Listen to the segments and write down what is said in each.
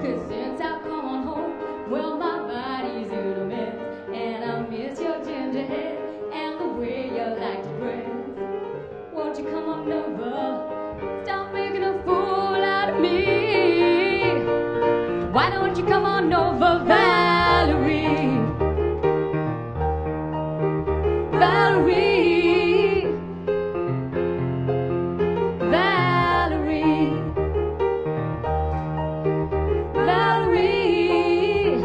'cause since I've come on home, well, my body's in a mess, and I miss your ginger hair and the way you like to dress. Won't you come on over? Stop making a fool out of me. Why don't you come on over, Valerie? Valerie, Valerie, Valerie.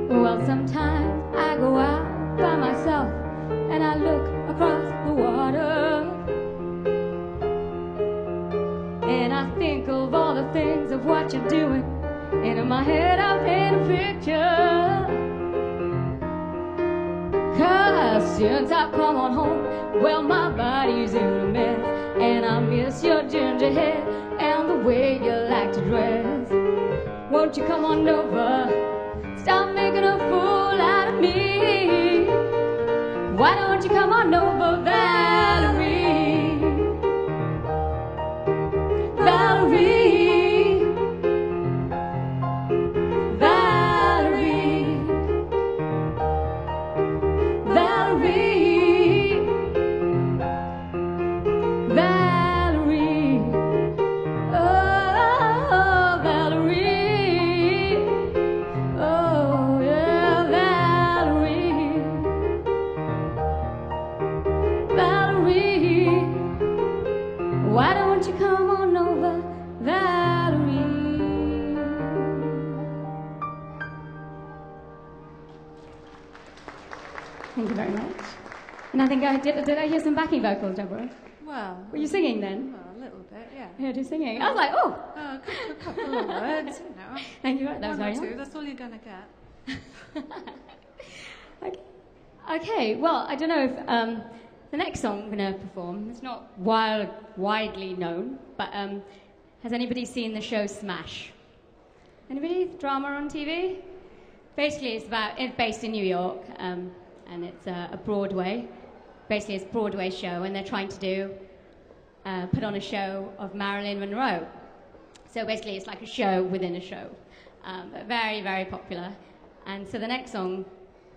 Well, sometimes I go out by myself and I look across the water, and I think of all the things of what you're doing, and in my head I paint a picture. 'Cause since I've come on home, well, my body's in a mess, and I miss your ginger hair and the way you like to dress. Won't you come on over? Stop making a fool out of me. Why don't you come on over, Valerie? Valerie, Valerie, Valerie, Valerie, oh, Valerie, oh, yeah, Valerie, Valerie, why don't you come on over, Valerie? Thank you very much. And I think did I hear some backing vocals, Deborah? Well, Were you singing then? well, a little bit, yeah. I heard you singing. I was like, oh. A couple of words, you know. Thank you. That was One very or two, nice. that's all you're going to get. Okay, well, I don't know if the next song I'm going to perform, it's not widely known, but has anybody seen the show Smash? Anybody? Drama on TV? Basically, it's based in New York, and it's a Broadway. Basically, it's a Broadway show, and they're trying to put on a show of Marilyn Monroe. So basically, it's like a show within a show, but very, very popular. And so the next song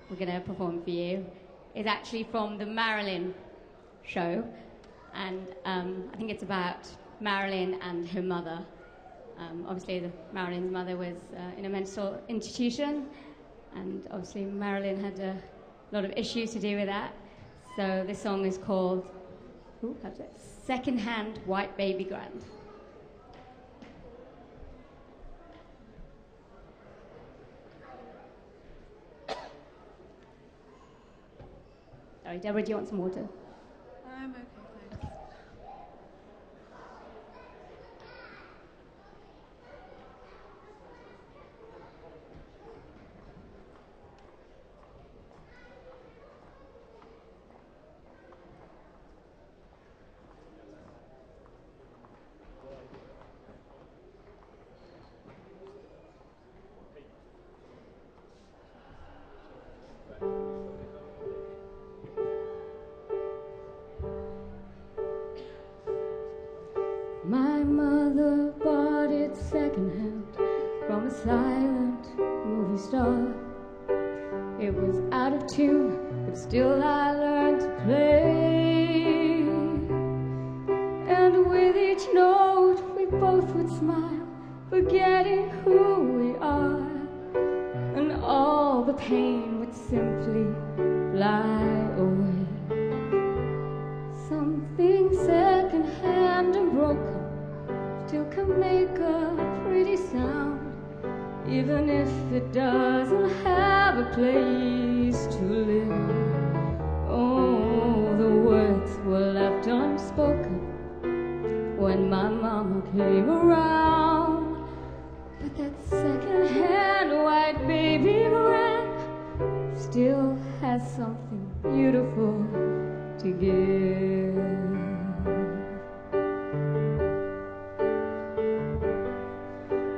we're going to perform for you is actually from the Marilyn show, and I think it's about Marilyn and her mother. Obviously, Marilyn's mother was in a mental institution, and obviously Marilyn had a lot of issues to do with that. So this song is called Second-Hand White Baby Grand. Sorry, Deborah, do you want some water? I'm okay, thanks. My mother bought it secondhand from a silent movie star. It was out of tune, but still I learned to play. And with each note we both would smile, forgetting who we are, and all the pain would simply fly away. Something second-hand and broken still can make a pretty sound, even if it doesn't have a place to live. Oh, the words were left unspoken when my mama came around, but that second-hand white baby grand still has something beautiful to give.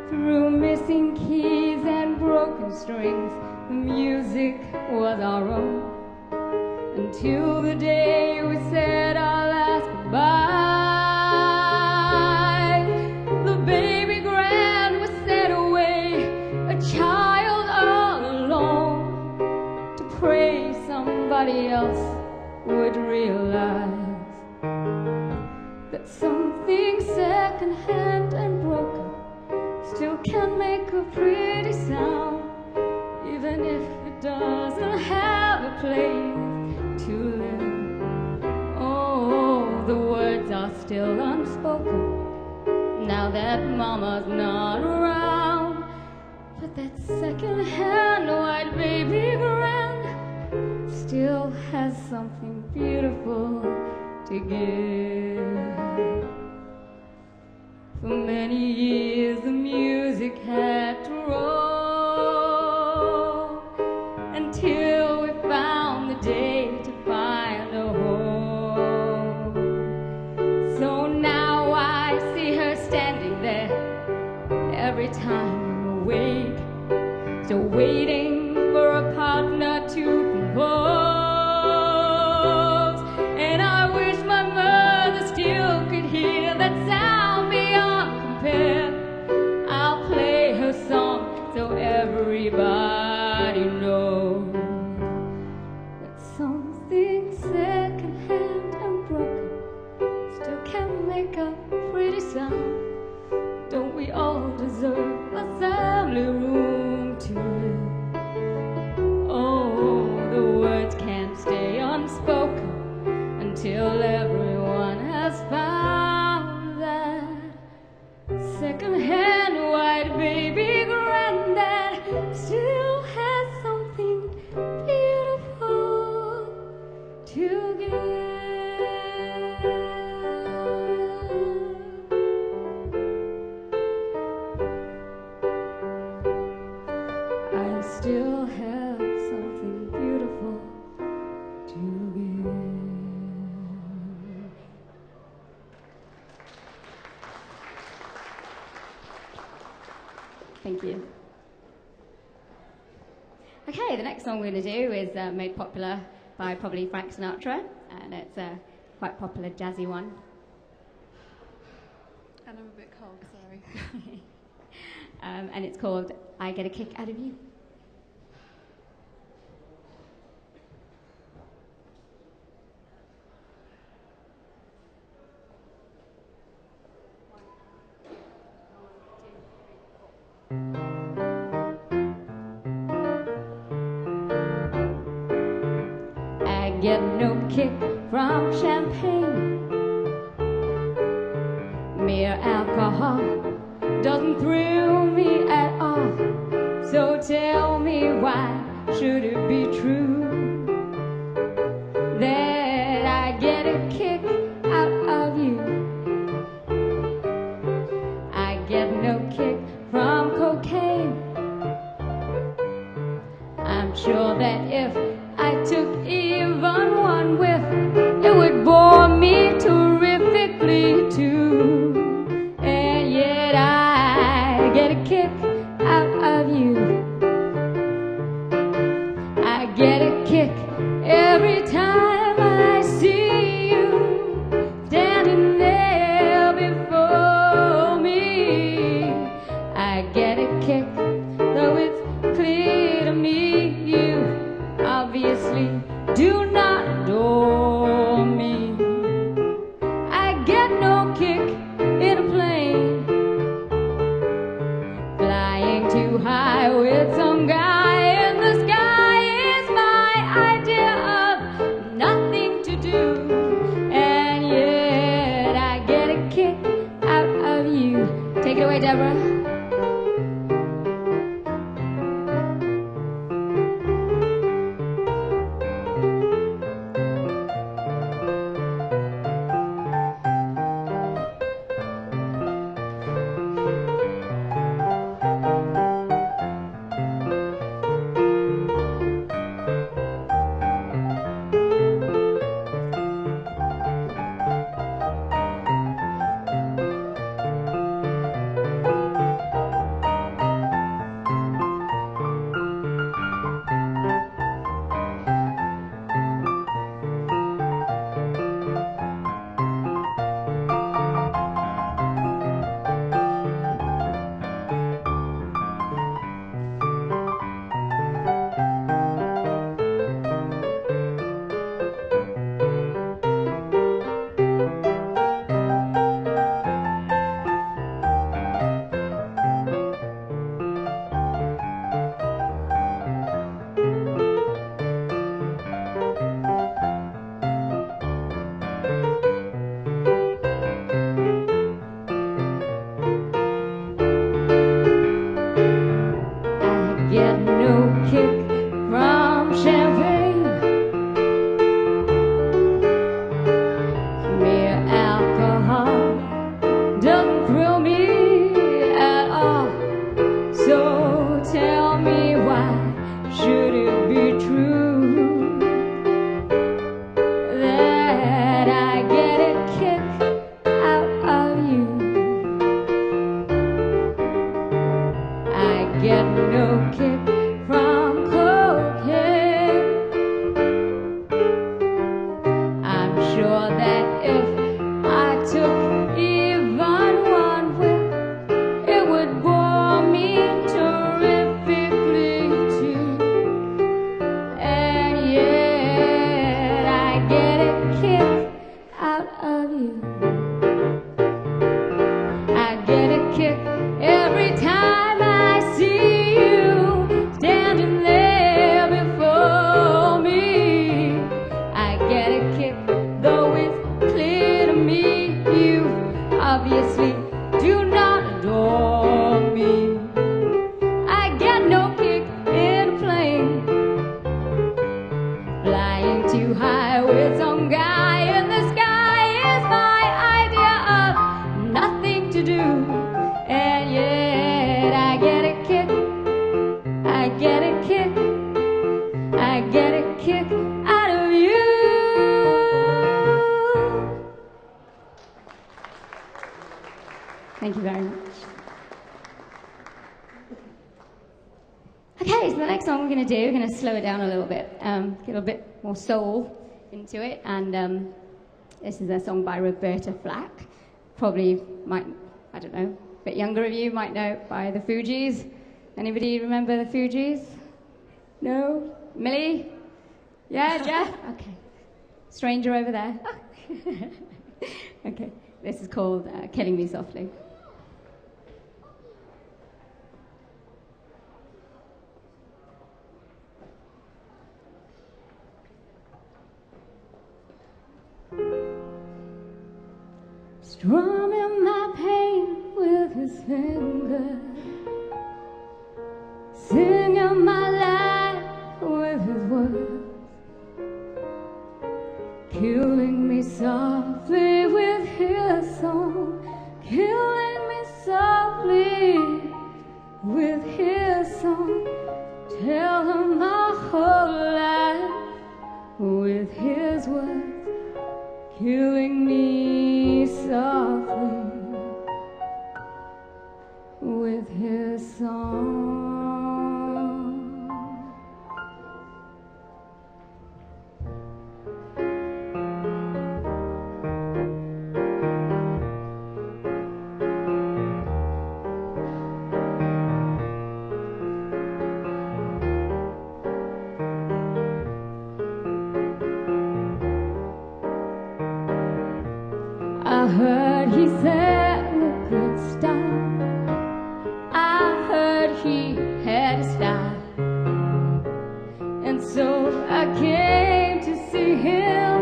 Through missing keys and broken strings, the music was our own, until the day we said our last goodbye. The baby grand still unspoken. Now that mama's not around, but that second-hand white baby grand still has something beautiful to give. For many years the music had to roll until we found the day to find a home. So now I see her standing there every time I'm awake, still waiting for a partner to compose. And I wish my mother still could hear that sound beyond compare. I'll play her song so everybody knows that something second-hand and broken still can make a pretty sound. Don't we all deserve a family room to live? Oh, the words can't stay unspoken until everyone has found that second-hand white baby granddad still has something beautiful to give. I still have something beautiful to give. Thank you. Okay, the next song we're going to do is made popular by probably Frank Sinatra, and it's a quite popular jazzy one. And I'm a bit cold, sorry. And it's called I Get a Kick Out of You. I get no kick from champagne. Mere alcohol doesn't thrill me at all. So tell me, why should it be true that I get a kick out of you? I get no kick from cocaine. I'm sure that if I took even one whiff, it would bore me terrifically too. And yet I get a kick out of you. I get a kick every time I see you standing there before me. I get a kick, though it's clear to me you obviously do not adore me. I get no kick in a plane, flying too high with some guy in the sky is my idea of nothing to do. And yet I get a kick out of you. Take it away, Deborah. Okay, so the next song we're going to slow it down a little bit, get a bit more soul into it, and this is a song by Roberta Flack. Probably might, I don't know, a bit younger of you might know it by the Fugees. Anybody remember the Fugees? No? Millie? Yeah, Jeff? Okay. Stranger over there? Okay, this is called Killing Me Softly. Strumming my pain with his finger, singing my life with his words, killing me softly with his song, killing me softly with his song, telling my whole life with his words, killing me softly with his song. I heard he sang a good style, I heard he had a style, and so I came to see him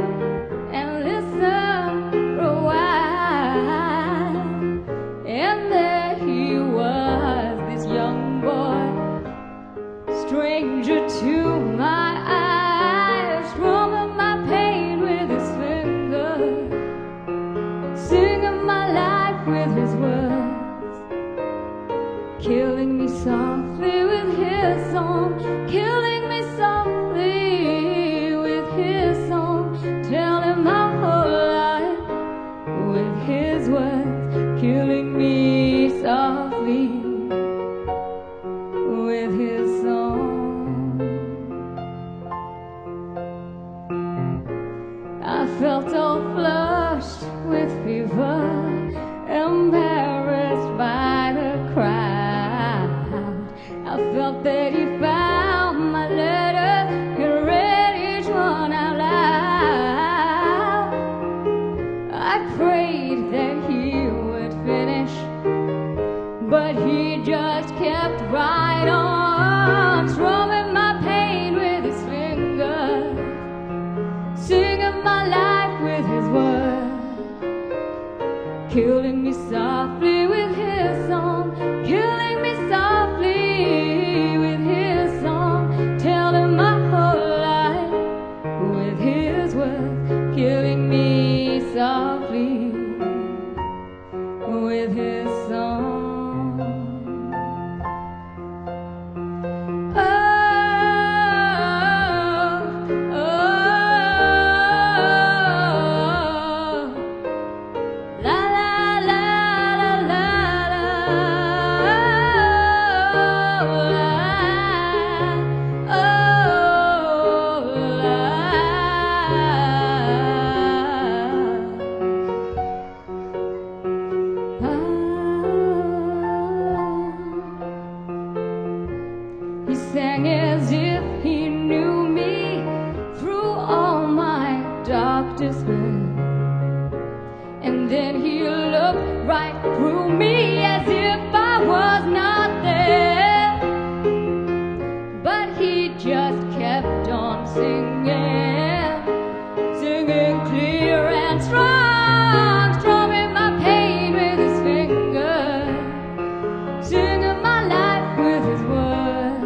and listen for a while. And there he was, this young boy, stranger to my eyes, strumming my pain with his finger, singing my life with his words, killing me softly with his song, killing me softly with his song, telling my whole life with his words, killing me softly with his song. I felt all flushed with fever, embarrassed by the crowd. I felt that he found my letter and read each one out loud. I prayed that he would finish, but he just kept right on, strumming my pain with his fingers, singing my life with his words, killing me softly with his song, killing me softly with his song, telling my whole life with his words, killing me softly with his song. He sang as if he knew me through all my dark despair, and then he looked right through me as if I was not there, but he just kept on singing, singing clear and strong, strumming my pain with his fingers, singing my life with his words,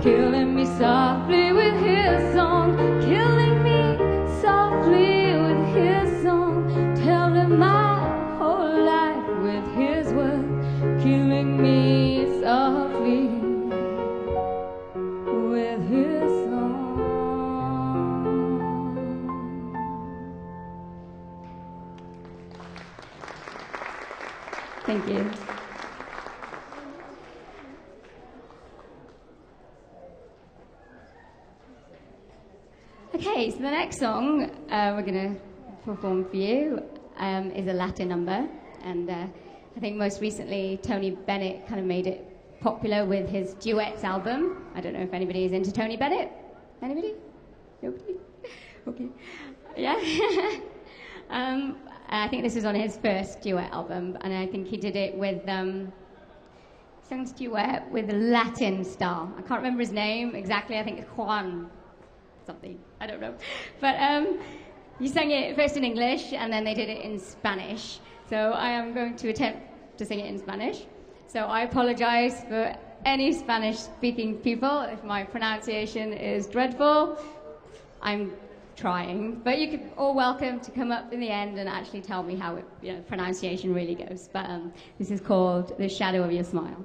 killing me softly with his song, killing me softly with his song, telling my whole life with his words, killing me softly with his song. Thank you. Okay, so the next song we're going to perform for you is a Latin number, and I think most recently Tony Bennett kind of made it popular with his duets album. I don't know if anybody is into Tony Bennett. Anybody? Nobody? Okay. Yeah. I think this is on his first duet album, and I think he did it with sang duet with a Latin star. I can't remember his name exactly. I think it's Juan something. I don't know. But he sang it first in English, and then they did it in Spanish. So I am going to attempt to sing it in Spanish. So I apologize for any Spanish-speaking people if my pronunciation is dreadful. I'm trying, but you could all welcome to come up in the end and actually tell me how pronunciation really goes. But this is called The Shadow of Your Smile.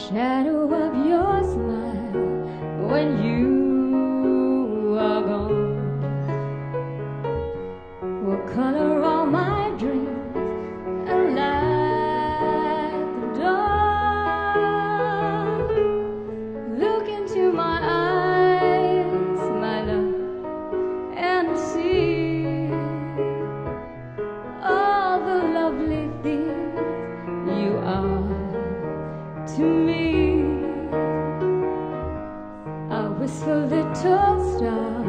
Shadow of your smile when you are gone will color all my dreams and light the dawn. Look into my eyes, my love, and see all the lovely things you are to me. A wistful little star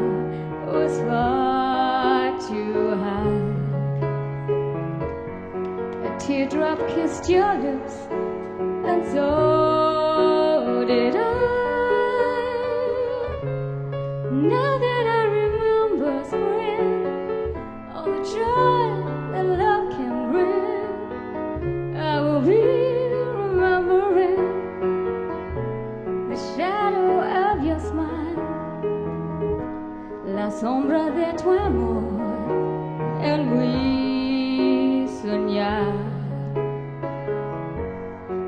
was far too high. A teardrop kissed your lips, and so did I. Now that I remember spring, all the joy that love can bring, I will be remembering the shadow of your smile, la sombra de tu amor, el muy soñar.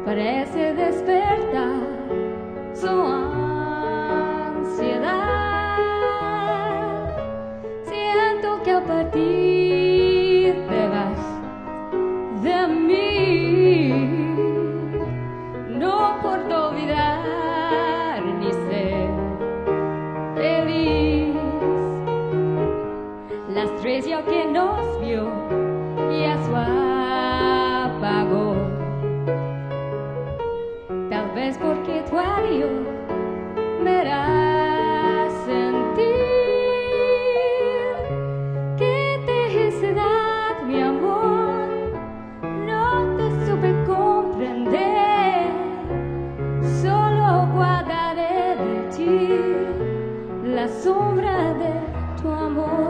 Parece despertar su ansiedad. Siento que al partir te vas de mí. No puedo olvidar ni ser feliz. La estrella que nos vio ya se apagó. Tal vez porque tu adiós me hará sentir que felicidad, mi amor, no te supe comprender. Solo guardaré de ti la sombra de tu amor.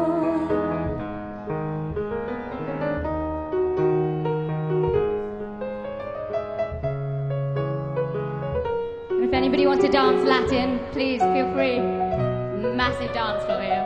If anybody wants to dance Latin, please feel free. Massive dance floor here.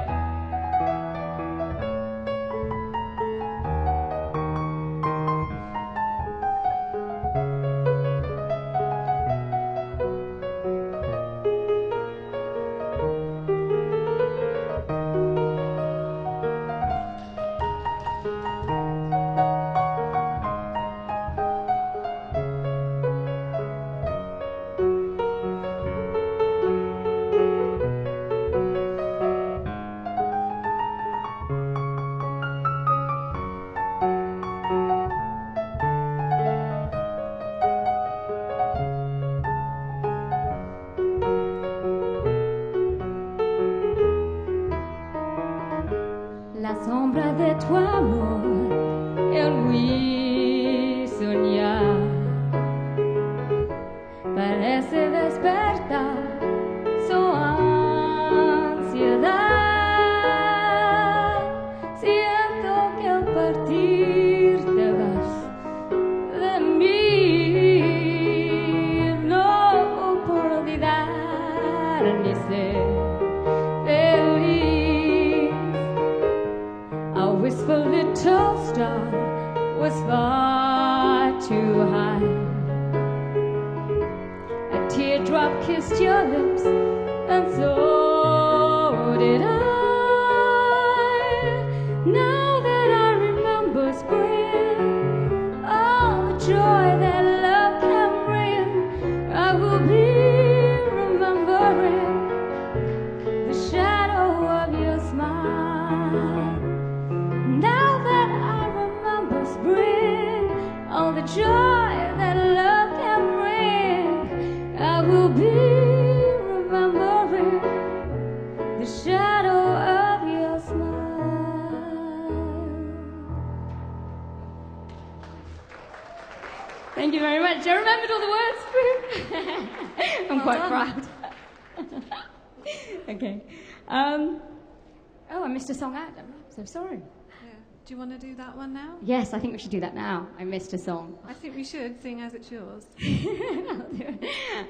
La sombra de tu amor, el muy soñar. parece despertar su ansiedad. Siento que al partir te vas de mí, no puedo olvidar ni ser feliz. Our wistful little star was far too high. A teardrop kissed your lips, and so did I. Now that I remember spring, all the joy that love can bring, I will be remembering the shadow of your smile. Now that I remember spring, all the joy that love can bring, I will be remembering the shadow of your smile. Thank you very much. I remembered all the words. I'm quite proud. Okay. Oh, I missed a song out. I'm so sorry. Yeah. Do you want to do that one now? Yes, I think we should do that now. I missed a song. I think we should, seeing as it's yours.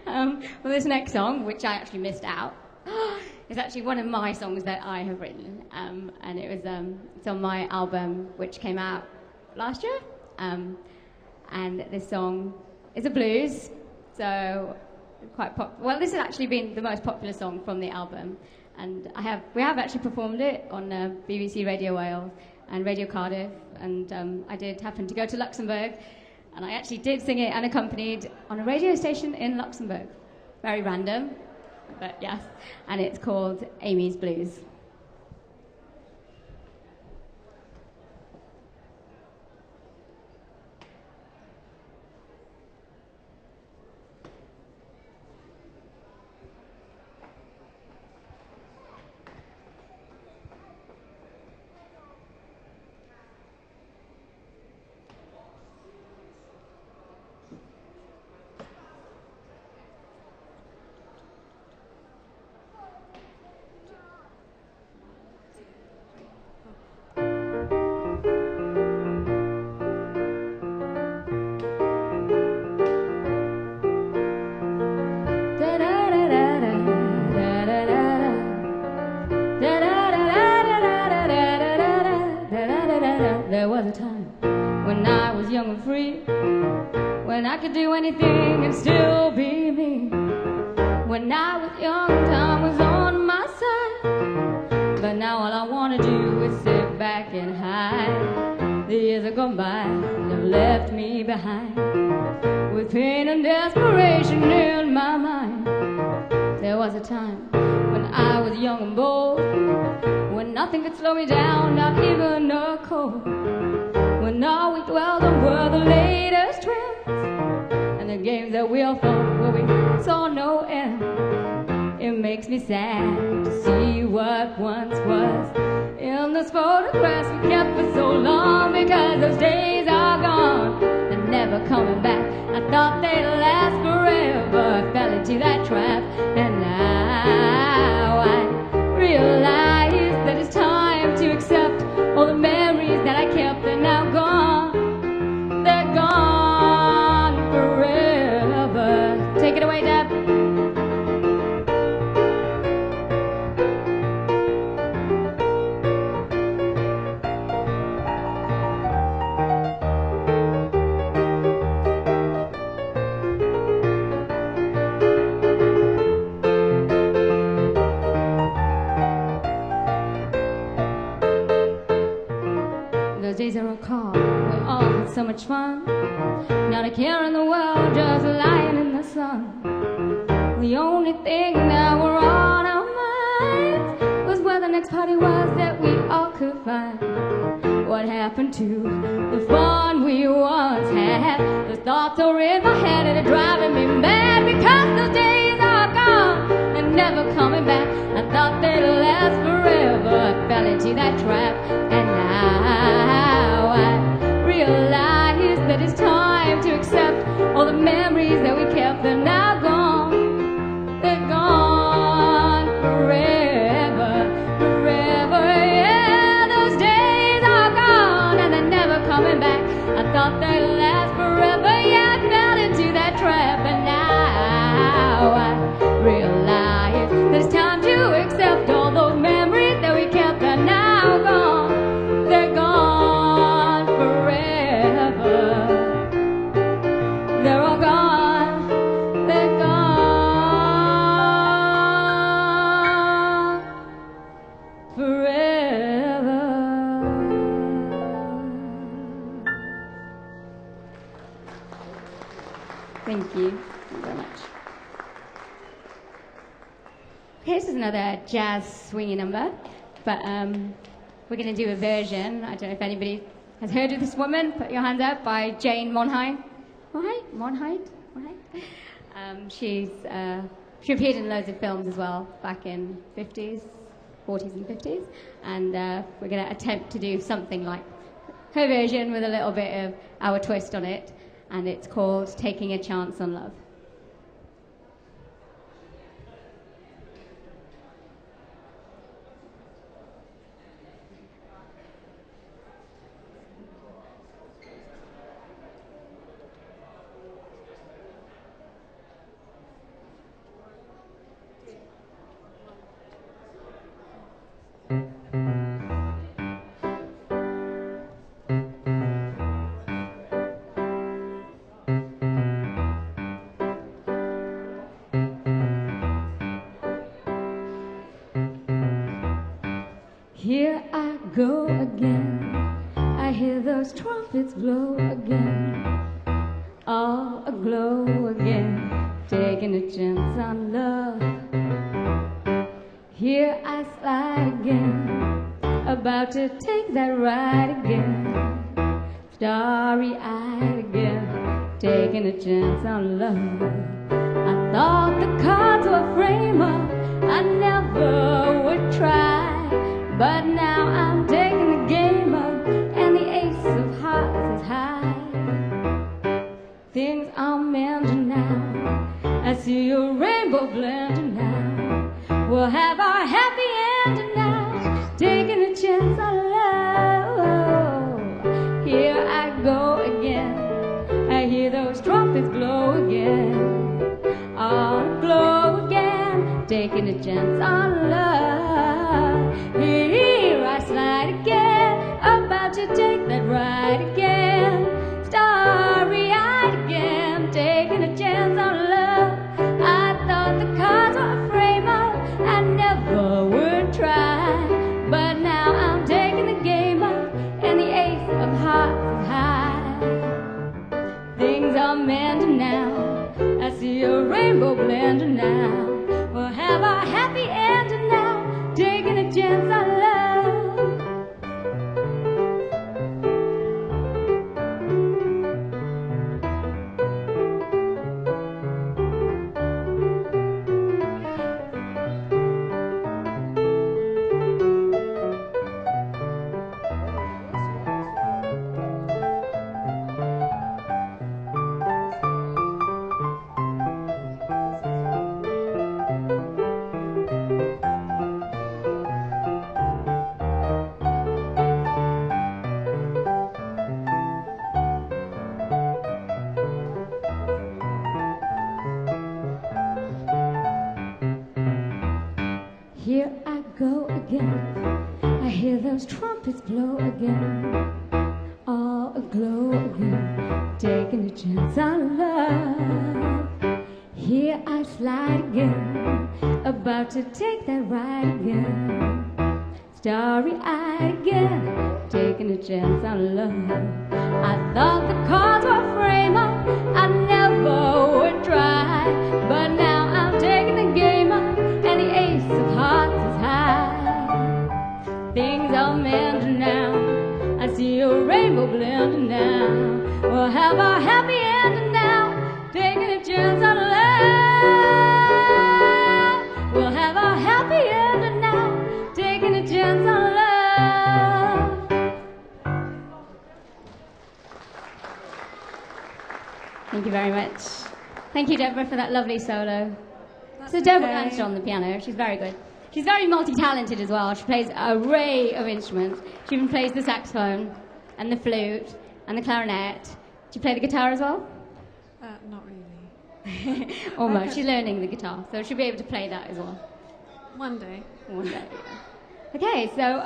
Well, this next song, which I actually missed out, is actually one of my songs that I have written, and it's on my album, which came out last year. And this song is a blues, so quite well. This has actually been the most popular song from the album, and we have actually performed it on BBC Radio Wales and Radio Cardiff, and I did happen to go to Luxembourg, and I actually did sing it unaccompanied on a radio station in Luxembourg. Very random, but yes, and it's called Amy's Blues. There was a time when I was young and free, when I could do anything and still be me. When I was young, time was on my side, but now all I want to do is sit back and hide. The years have gone by, they've left me behind, with pain and desperation in my mind. There was a time when I was young and bold, when nothing could slow me down, not even a cold. When all we dwelled on were the latest trends, and the games that we all fought where we saw no end. It makes me sad to see what once was in those photographs we kept for so long, because those days are gone and never coming back. I thought they'd last forever, I fell into that trap, and now I realize that it's time to accept all the memories that I kept. They're now gone, they're gone forever. Take it away, Deb. Those days I recall, we all had so much fun. Not a care in the world, just lying in the sun. The only thing that were on our minds was where the next party was that we all could find. What happened to the fun we once had? The thoughts are in my head and they're driving me mad, because those days are gone and never coming back. I thought they'd last forever, I fell into that trap, and now I realize that it's time to accept all the memories that we kept. They're now gone. coming back. I thought they'd last forever, yeah, I fell into that trap. And now I realize that it's time to accept all those memories that we kept are now gone. They're gone forever. They're all gone. They're gone forever. Thank you. Thank you very much. Okay, this is another jazz swingy number, but we're going to do a version. I don't know if anybody has heard of this woman. Put your hands up, by Jane Monheit. Monheit? She appeared in loads of films as well, back in 40s and 50s, and we're going to attempt to do something like her version with a little bit of our twist on it, and it's called Taking a Chance on Love. Here I go again, I hear those trumpets blow again, all aglow again, taking a chance on love. Here I slide again, about to take that ride again, starry-eyed again, taking a chance on love. I thought the cards were frame up, I never would try. But now I'm taking the game up, and the ace of hearts is high. Things are mending now, I see a rainbow blending now. We'll have our happy ending now, taking a chance on love. Here I go again, I hear those trumpets blow again, all glow again, taking a chance on love. Here I slide again, about to take that ride again, starry-eyed again, taking a chance on love. I thought the cards were frame up, I never would try, but now I'm taking the game up, and the ace of hearts is high. Things are mending now, I see a rainbow blending now. We'll have our happy ending now, taking a chance on love. Here I go again, I hear those trumpets blow again, all aglow again, taking a chance on love. Here I slide again, about to take that ride again, starry-eyed again, taking a chance on love. I thought the cards were frame up, I never would try, but now I'm taking the game up, and the ace of hearts is high. Things are mending now, I see a rainbow blending now. We'll have our happy ending now, taking a chance on love. We'll have our happy ending now, taking a chance on love. Thank you very much. Thank you, Deborah, for that lovely solo. That's So Deborah okay. Lansdale on the piano. She's very good. She's very multi-talented as well. She plays an array of instruments. She even plays the saxophone and the flute and the clarinet. Do you play the guitar as well? Not really. Almost. She's learning the guitar, so she'll be able to play that as well. One day. One day, yeah. Okay, so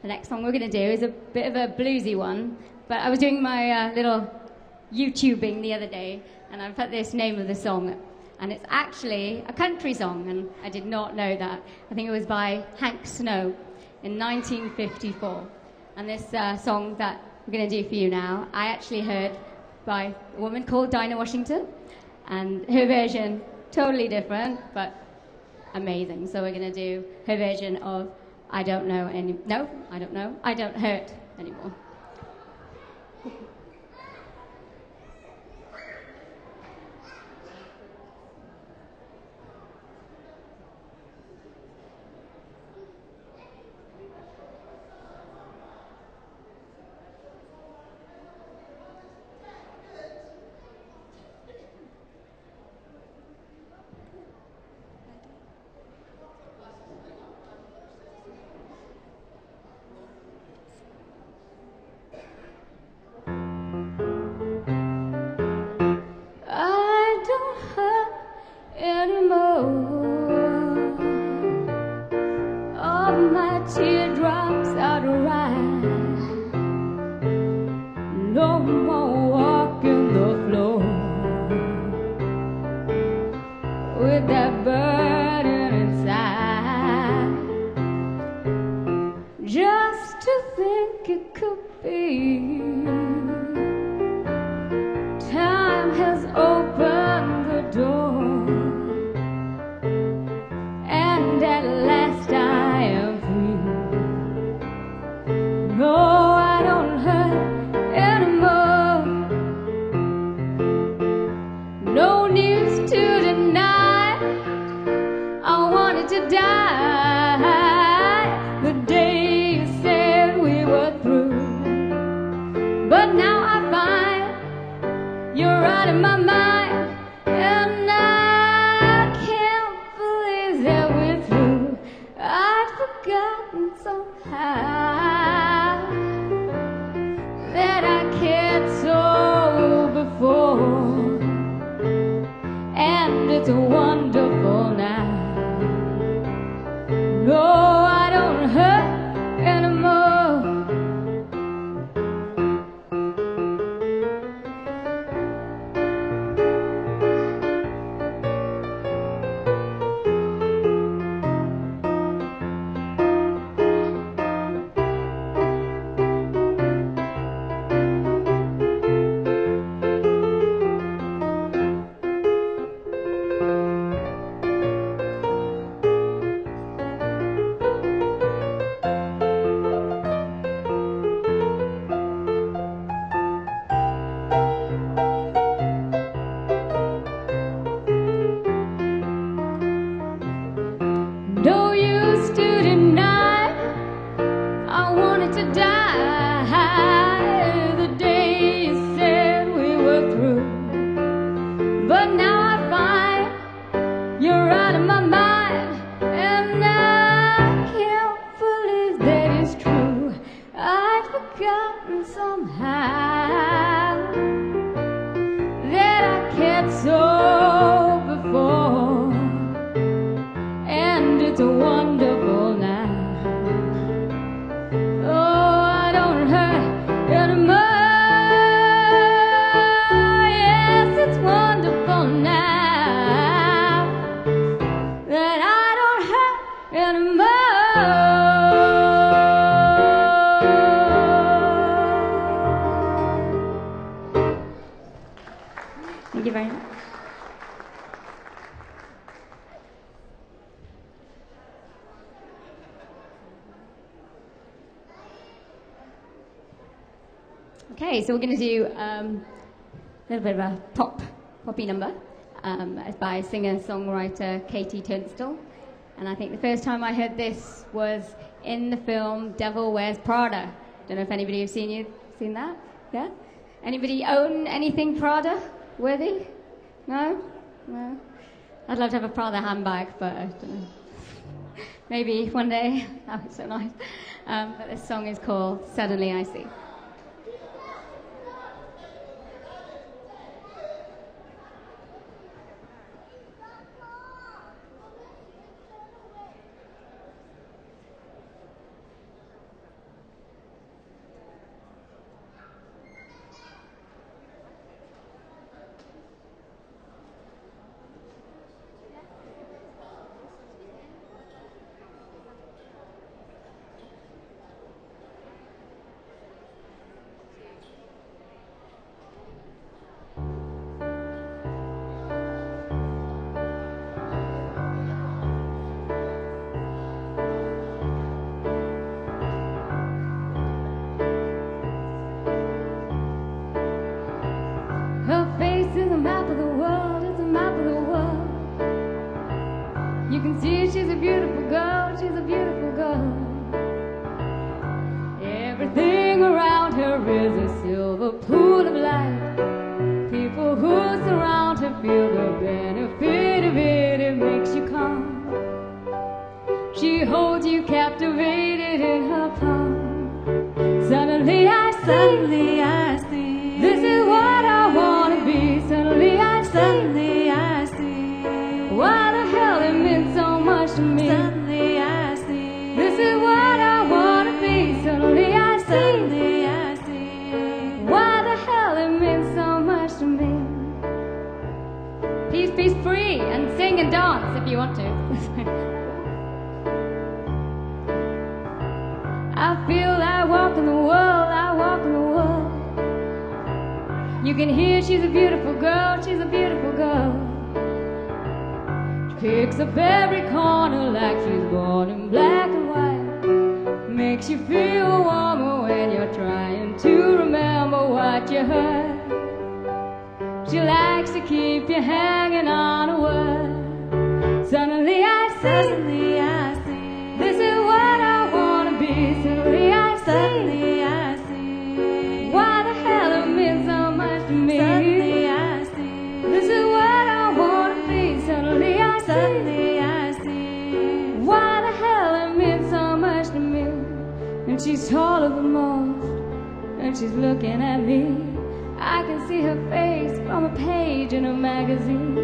the next song we're going to do is a bit of a bluesy one, but I was doing my little YouTubing the other day, and I put this name of the song, and it's actually a country song, and I did not know that. I think it was by Hank Snow in 1954. And this song that we're going to do for you now, I actually heard by a woman called Dinah Washington, and her version, totally different, but amazing. So we're going to do her version of I Don't Hurt Anymore. Thank you very much. Okay, so we're going to do a little bit of a poppy number. It's by singer-songwriter Katie Turnstile. And I think the first time I heard this was in the film Devil Wears Prada. Don't know if anybody has seen that? Yeah? Anybody own anything Prada worthy? No? No? I'd love to have a Prada handbag, but I don't know. Maybe one day. That would be so nice. But this song is called Suddenly I See. she's a beautiful girl. Everything around her is a silver pool of light. People who surround her feel the benefit of it. It makes you calm. She holds you captivated in her palm. Suddenly I see, this is what I wanna be. Suddenly I see, why the hell it meant so much to me. Suddenly I see, This is what I wanna be. Suddenly I see, why the hell it meant so much to me. Please be free and sing and dance if you want to. I feel I walk in the world, I walk in the world. You can hear she's a beautiful girl, she's a beautiful girl. She picks up every corner like she's born in black and white. Makes you feel warmer when you're trying to remember what you heard. She likes to keep you hanging on a word. Suddenly I see, this is what I wanna be. Suddenly I see, why the hell it means so much to me. suddenly I see, This is what I wanna be. Suddenly I see, why the hell it means so much to me. And she's taller than most, and she's looking at me. I can see her face from a page in a magazine.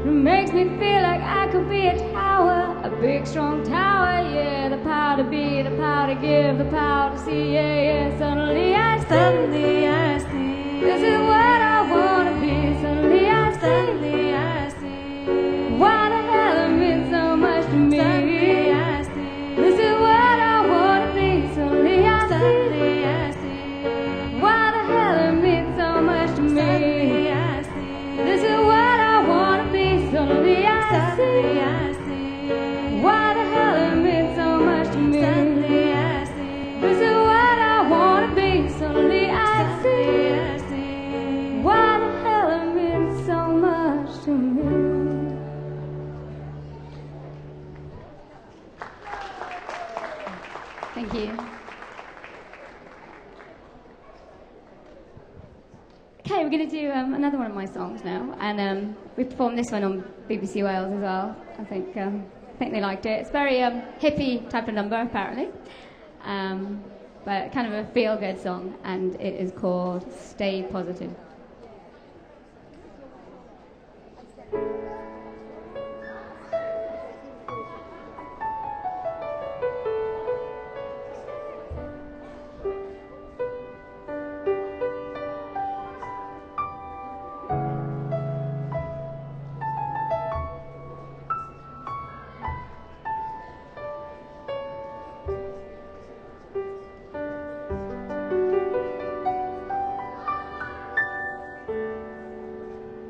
It makes me feel like I could be a tower, a big strong tower, yeah. The power to be, the power to give, the power to see, yeah, yeah. Suddenly I see, this is what I wanna be. Suddenly I see, why the hell it means so much to me. This is what I wanna be. Suddenly I see, why the hell it means so much to me. This is what I wanna be. Suddenly I see, why the hell it means so much to me. This is what I wanna be. Suddenly I see, why the hell it means so much to me. Thank you. Okay, we're going to do another one of my songs now, and we performed this one on BBC Wales as well. I think they liked it. It's very hippie type of number, apparently, but kind of a feel-good song, and it is called "Stay Positive."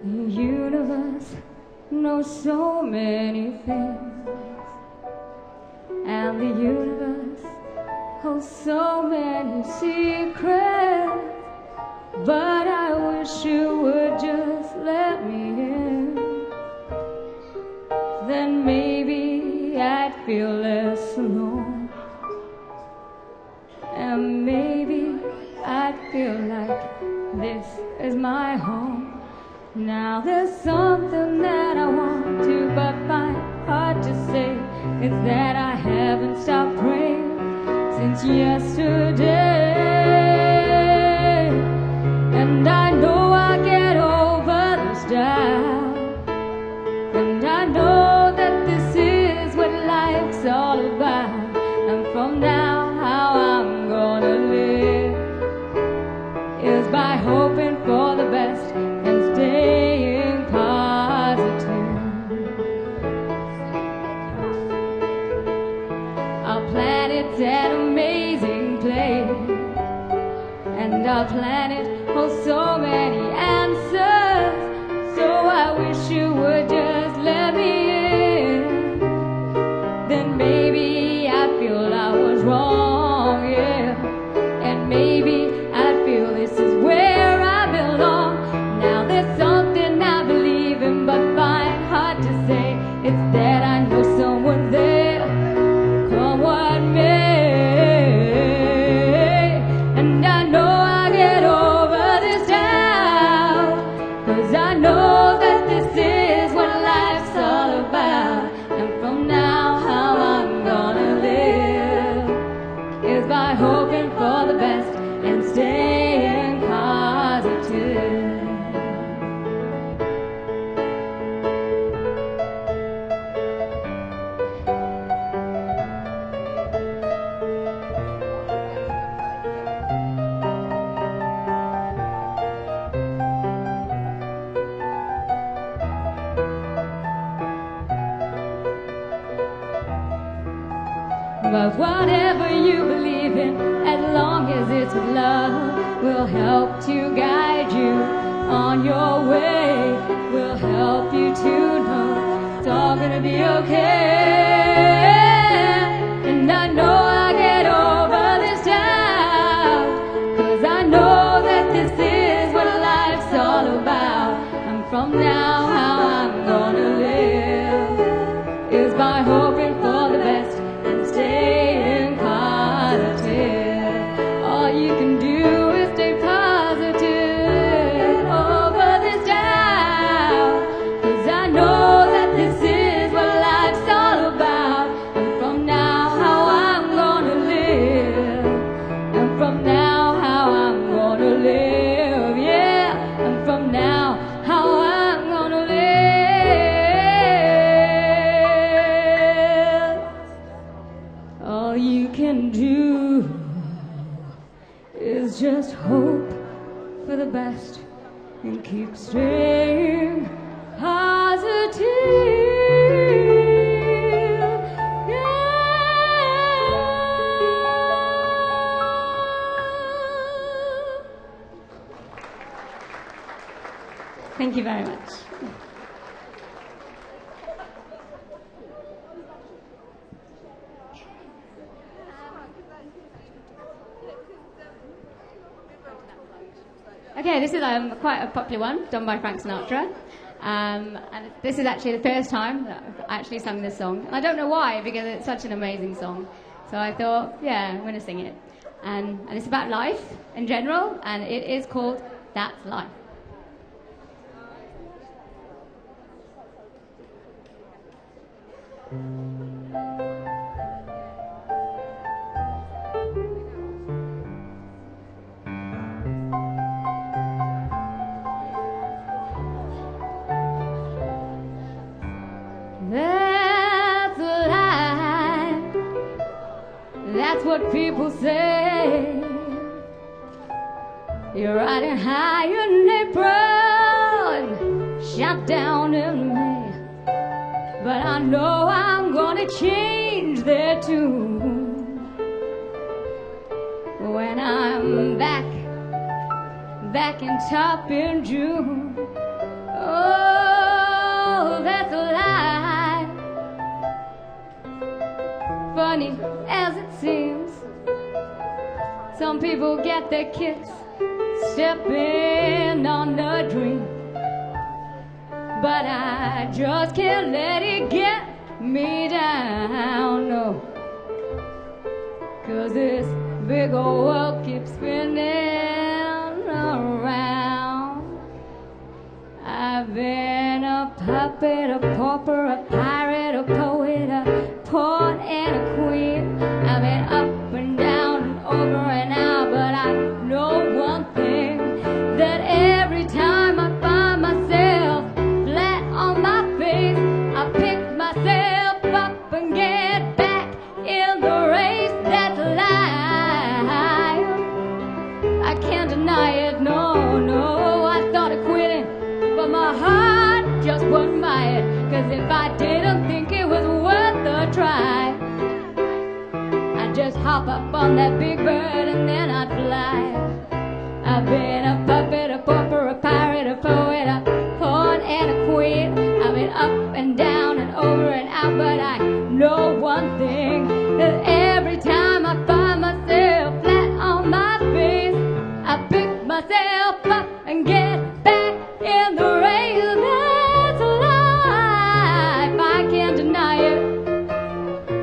The universe knows so many things, and the universe holds so many secrets. But I wish you would just let me in. Then maybe I'd feel less alone, and maybe I'd feel like this is my home. Now there's something that I want to but find hard to say. It's that I haven't stopped praying since yesterday. And I know I'll get over this doubt, and I know that this is what life's all about. And from now, how I'm gonna live is by hoping for the best and staying positive. Our planet's an amazing place, and our planet holds so many answers. So I wish you would just let me in. Then maybe I feel I was wrong, yeah. And maybe I feel this is where I belong. Now there's something I believe in but find hard to say. It's that I know someone's there But whatever you believe in, as long as it's with love, will help to guide you on your way. Will help you to know it's all gonna be okay. And I know I'll get over this doubt, 'cause I know that this is what life's all about. And from now how I'm gonna live is by hoping for the best and staying positive. All you can do is stay positive over this doubt, 'cause I know that this is what life's all about. And from now how I'm gonna live, and from now how I'm gonna live, yeah, and from now how I'm gonna live. All you can do is just hope for the best and keep staying positive. Thank you very much. Okay, this is quite a popular one, done by Frank Sinatra. And this is actually the first time that I've actually sung this song. And I don't know why, because it's such an amazing song. So I thought, yeah, I'm going to sing it. And it's about life in general, and it is called That's Life. That's life. That's what people say. You're riding high in April and shot down in May. But I know I'm gonna change that tune when I'm back in top in June. Oh, that's a lie. Funny as it seems, some people get their kicks stepping on the dream. But I just can't let it get me down, no. 'Cause this big old world keeps spinning around. I've been a puppet, a pauper, a pirate, a poet, a pawn and a queen. I've been up and down and over and out, but I know one thing, that every time I find myself flat on my face, I pick myself up and get back in the race. That's life. I can't deny it, no, no. I started quitting, but my heart just wouldn't buy it. 'Cause if I didn't think it was worth a try, I'd just hop up on that big bird and then I'd fly. I've been a puppet, a pauper, a pirate, a poet, a pawn and a queen. I've been up and down and over and out, but I know one thing, that every time I find myself flat on my face, I pick myself up and get back in the race. That's life. I can't deny it.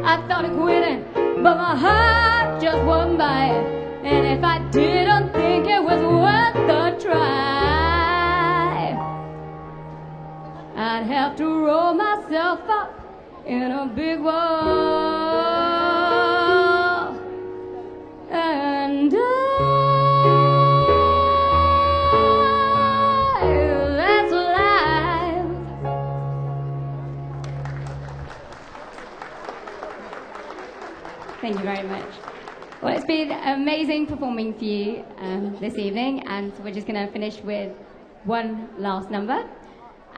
I started quitting, but my heart just wouldn't buy it. And if I didn't think it was worth the try, I'd have to roll myself up in a big ball and die. That's life. Thank you very much. Well, it's been amazing performing for you this evening, and so we're just going to finish with one last number,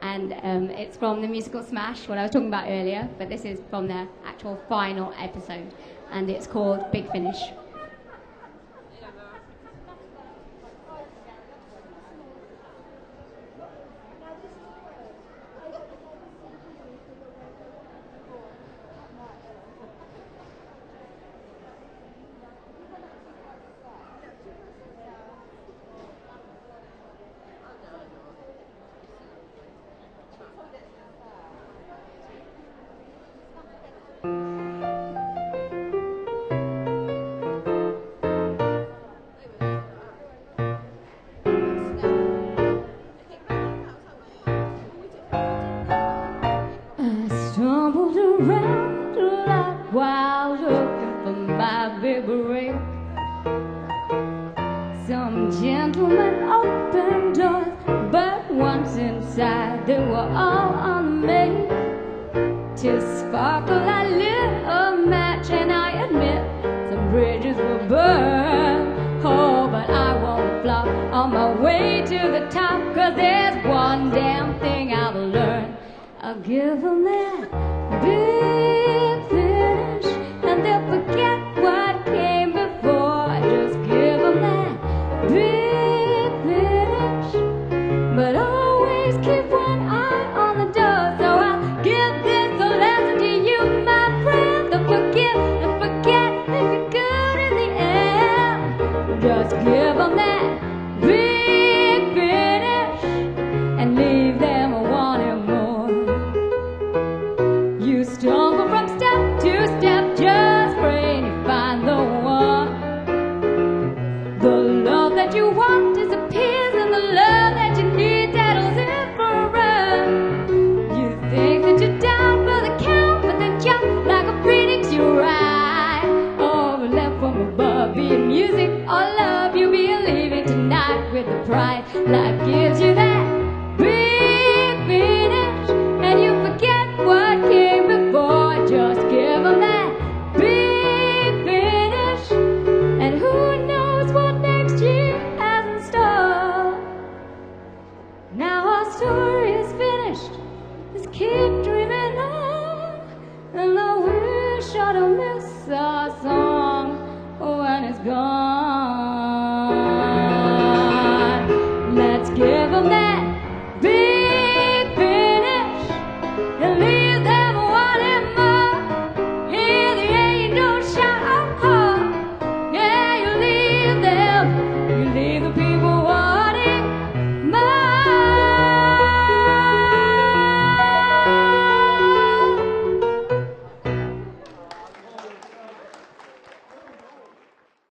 and it's from the musical Smash, what I was talking about earlier, but this is from the actual final episode. and it's called Big Finish. Some gentlemen opened doors, but once inside they were all on the maze. To sparkle I lit a match, and I admit some bridges were burned. Oh, but I won't flop on my way to the top, 'cause there's one damn thing I've learned. I'll give them that big finish, and they'll forget what came before. Just give them that big finish, but always keep one eye on the door. So I'll give this a lesson to you, my friend. Don't forget, don't forget, if you're good in the end. Just give them that big finish and leave them wanting more. You stumble from step to step, just praying you find the one. The love that you want disappears, and the love that you need settles in for a run. You think that you're down for the count, but then jump like a phoenix you ride. Oh, left from above, be it music or love, you'll be leaving tonight with the pride. Like